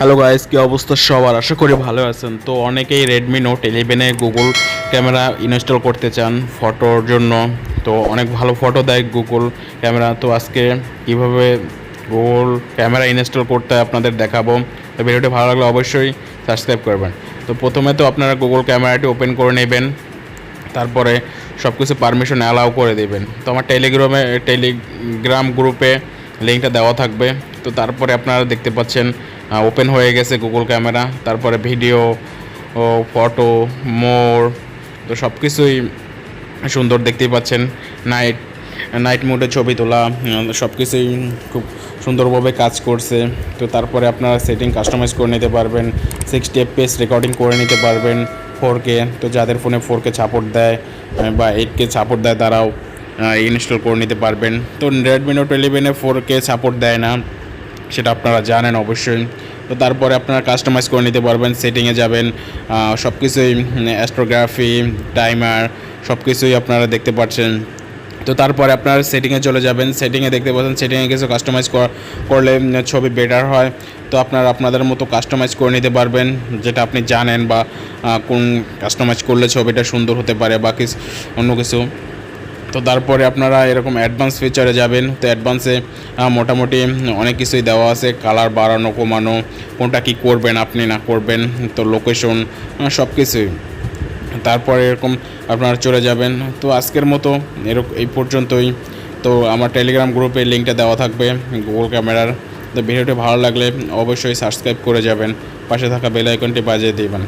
Hello guys, কি অবস্থা সবার? আশা করি ভালো আছেন। তো অনেকেই রেডমি নোট 11-এ গুগল ক্যামেরা ইনস্টল করতে চান ফটোর জন্য। তো অনেক ভালো ফটো দেয় গুগল ক্যামেরা। তো আজকে কীভাবে গুগল ক্যামেরা ইনস্টল করতে হয় আপনাদের দেখাবো। তো ভিডিওটি ভালো লাগলে অবশ্যই সাবস্ক্রাইব করবেন। তো প্রথমে তো আপনারা গুগল ক্যামেরাটি ওপেন করে নেবেন, তারপরে সব কিছু পারমিশন অ্যালাউ করে দেবেন। তো আমার টেলিগ্রাম গ্রুপে লিঙ্কটা দেওয়া থাকবে। তো তারপরে আপনারা দেখতে পাচ্ছেন ওপেন হয়ে গেছে গুগল ক্যামেরা। তারপরে ভিডিও ও ফটো মোর, তো সব কিছুই সুন্দর দেখতেই পাচ্ছেন। নাইট নাইট মোডে ছবি তোলা, সব কিছুই খুব সুন্দরভাবে কাজ করছে। তো তারপরে আপনারা সেটিং কাস্টমাইজ করে নিতে পারবেন, 60 FPS রেকর্ডিং করে নিতে পারবেন 4K। তো যাদের ফোনে 4K সাপোর্ট দেয় বা 8K সাপোর্ট দেয় তারাও ইনস্টল করে নিতে পারবেন। তো রেডমি নোট 11-এ 4K সাপোর্ট দেয় না, সেটা আপনারা জানেন অবশ্যই। তো তারপরে আপনারা কাস্টমাইজ করে নিতে পারবেন, সেটিংয়ে যাবেন, সব কিছুই অ্যাস্ট্রোগ্রাফি টাইমার সব কিছুই আপনারা দেখতে পাচ্ছেন। তো তারপরে আপনারা সেটিংয়ে চলে যাবেন, সেটিংয়ে দেখতে পাচ্ছেন সেটিংয়ে কিছু কাস্টমাইজ করলে ছবি বেটার হয়। তো আপনারা আপনাদের মতো কাস্টমাইজ করে নিতে পারবেন, যেটা আপনি জানেন বা কোন কাস্টমাইজ করলে ছবিটা সুন্দর হতে পারে বা অন্য কিছু। তো তারপরে আপনারা এরকম অ্যাডভান্স ফিচারে যাবেন। তো অ্যাডভান্সে মোটামুটি অনেক কিছুই দেওয়া আছে, কালার বাড়ানো কমানো, কোনটা কী করবেন আপনি না করবেন, তো লোকেশন সব কিছুই। তারপরে এরকম আপনারা চলে যাবেন। তো আজকের মতো এই পর্যন্তই। তো আমার টেলিগ্রাম গ্রুপে লিঙ্কটা দেওয়া থাকবে গুগল ক্যামেরার। তো ভিডিওটি ভালো লাগলে অবশ্যই সাবস্ক্রাইব করে যাবেন, পাশে থাকা বেল আইকনটি বাজিয়ে দেবেন।